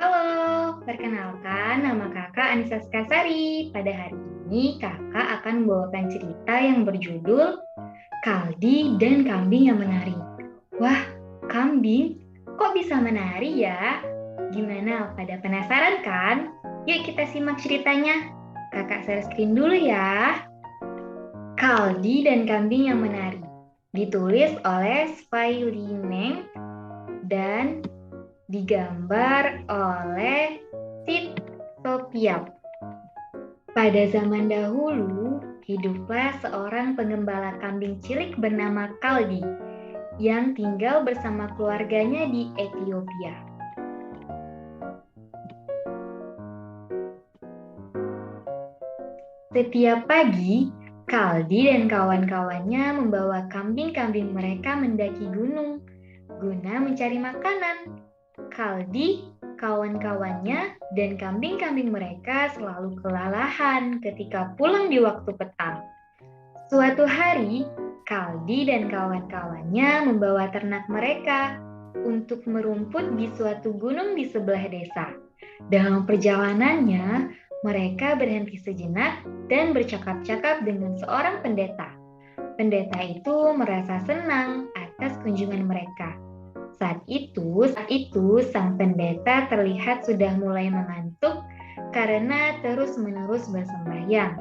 Halo, perkenalkan nama kakak Anissa Skasari. Pada hari ini kakak akan membawakan cerita yang berjudul Kaldi dan Kambing yang Menari. Wah, kambing? Kok bisa menari ya? Gimana, pada penasaran kan? Yuk kita simak ceritanya. Kakak share screen dulu ya. Kaldi dan Kambing yang Menari. Ditulis oleh Spai Lineng dan digambar oleh Sid Sopiap. Pada zaman dahulu, hiduplah seorang pengembala kambing cilik bernama Kaldi yang tinggal bersama keluarganya di Ethiopia. Setiap pagi, Kaldi dan kawan-kawannya membawa kambing-kambing mereka mendaki gunung guna mencari makanan. Kaldi, kawan-kawannya, dan kambing-kambing mereka selalu kelelahan ketika pulang di waktu petang. Suatu hari, Kaldi dan kawan-kawannya membawa ternak mereka untuk merumput di suatu gunung di sebelah desa. Dalam perjalanannya, mereka berhenti sejenak dan bercakap-cakap dengan seorang pendeta. Pendeta itu merasa senang atas kunjungan mereka. Saat itu sang pendeta terlihat sudah mulai mengantuk karena terus-menerus bersembahyang.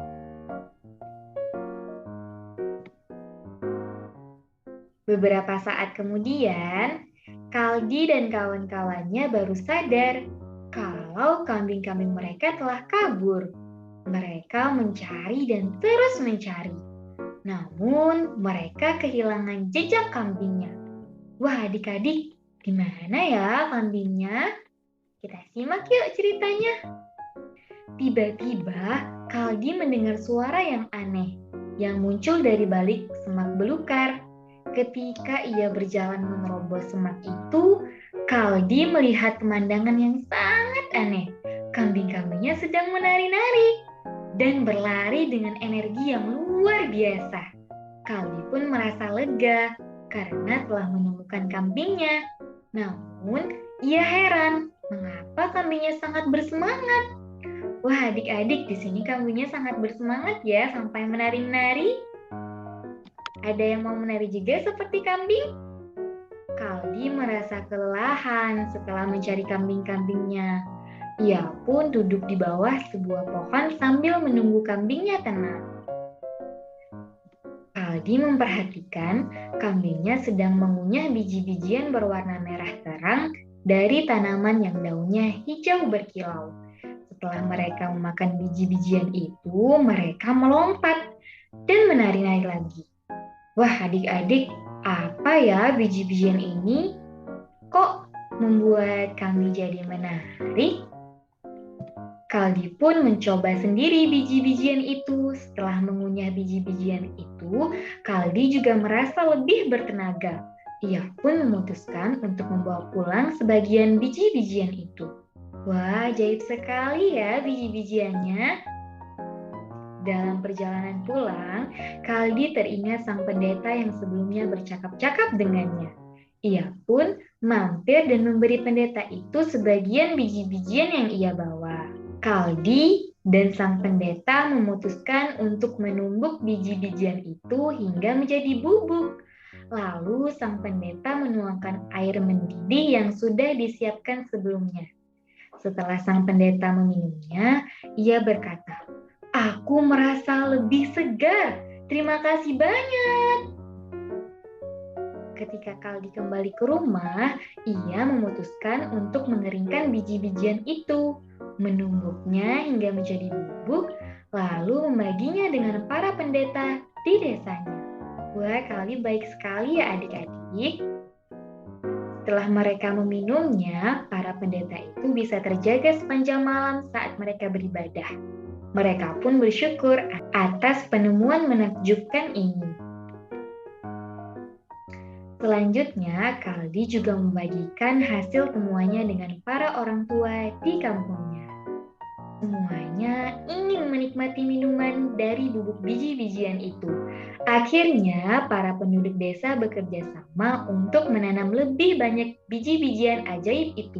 Beberapa saat kemudian, Kaldi dan kawan-kawannya baru sadar kalau kambing-kambing mereka telah kabur. Mereka mencari dan terus mencari. Namun, mereka kehilangan jejak kambingnya. Wah, adik-adik, di mana ya kambingnya? Kita simak yuk ceritanya. Tiba-tiba, Kaldi mendengar suara yang aneh yang muncul dari balik semak belukar. Ketika ia berjalan menerobos semak itu, Kaldi melihat pemandangan yang sangat aneh. Kambing-kambingnya sedang menari-nari dan berlari dengan energi yang luar biasa. Kaldi pun merasa lega karena telah menemukan kambingnya. Namun, ia heran mengapa kambingnya sangat bersemangat. Wah, adik-adik, di sini kambingnya sangat bersemangat ya sampai menari-nari. Ada yang mau menari juga seperti kambing? Kaldi merasa kelelahan setelah mencari kambing-kambingnya. Ia pun duduk di bawah sebuah pohon sambil menunggu kambingnya tenang. Kaldi memperhatikan kambingnya sedang mengunyah biji-bijian berwarna merah terang dari tanaman yang daunnya hijau berkilau. Setelah mereka memakan biji-bijian itu, mereka melompat dan menari-nari lagi. Wah, adik-adik, apa ya biji-bijian ini? Kok membuat kami jadi menarik? Kaldi pun mencoba sendiri biji-bijian itu. Setelah mengunyah biji-bijian itu, Kaldi juga merasa lebih bertenaga. Ia pun memutuskan untuk membawa pulang sebagian biji-bijian itu. Wah, ajaib sekali ya biji-bijiannya. Dalam perjalanan pulang, Kaldi teringat sang pendeta yang sebelumnya bercakap-cakap dengannya. Ia pun mampir dan memberi pendeta itu sebagian biji-bijian yang ia bawa. Kaldi dan sang pendeta memutuskan untuk menumbuk biji-bijian itu hingga menjadi bubuk. Lalu sang pendeta menuangkan air mendidih yang sudah disiapkan sebelumnya. Setelah sang pendeta meminumnya, ia berkata, "Aku merasa lebih segar. Terima kasih banyak." Ketika Kaldi kembali ke rumah, ia memutuskan untuk mengeringkan biji-bijian itu, menumbuknya hingga menjadi bubuk, lalu membaginya dengan para pendeta di desanya. Wah, Kaldi baik sekali ya adik-adik. Setelah mereka meminumnya, para pendeta itu bisa terjaga sepanjang malam saat mereka beribadah. Mereka pun bersyukur atas penemuan menakjubkan ini. Selanjutnya, Kaldi juga membagikan hasil temuannya dengan para orang tua di kampungnya. Semuanya ingin menikmati minuman dari bubuk biji-bijian itu. Akhirnya, para penduduk desa bekerja sama untuk menanam lebih banyak biji-bijian ajaib itu.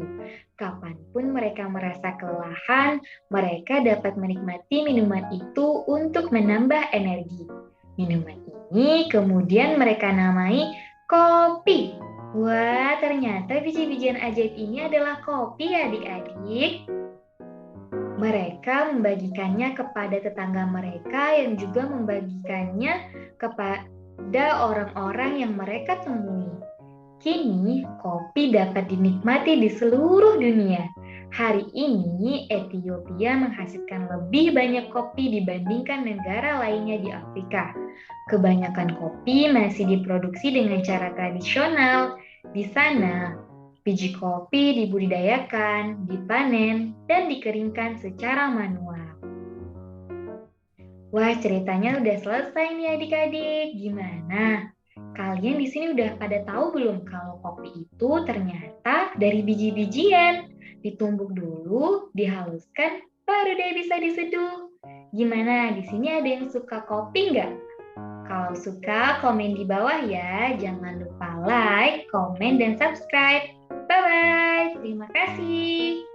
Kapanpun walaupun mereka merasa kelelahan, mereka dapat menikmati minuman itu untuk menambah energi. Minuman ini kemudian mereka namai kopi. Wah, ternyata biji-bijian ajaib ini adalah kopi ya adik-adik. Mereka membagikannya kepada tetangga mereka yang juga membagikannya kepada orang-orang yang mereka temui. Kini, kopi dapat dinikmati di seluruh dunia. Hari ini, Ethiopia menghasilkan lebih banyak kopi dibandingkan negara lainnya di Afrika. Kebanyakan kopi masih diproduksi dengan cara tradisional. Di sana, biji kopi dibudidayakan, dipanen, dan dikeringkan secara manual. Wah, ceritanya udah selesai nih adik-adik. Gimana? Kalian di sini udah pada tahu belum kalau kopi itu ternyata dari biji-bijian? Ditumbuk dulu, dihaluskan, baru deh bisa diseduh. Gimana? Di sini ada yang suka kopi nggak? Kalau suka, komen di bawah ya. Jangan lupa like, komen, dan subscribe. Bye-bye. Terima kasih.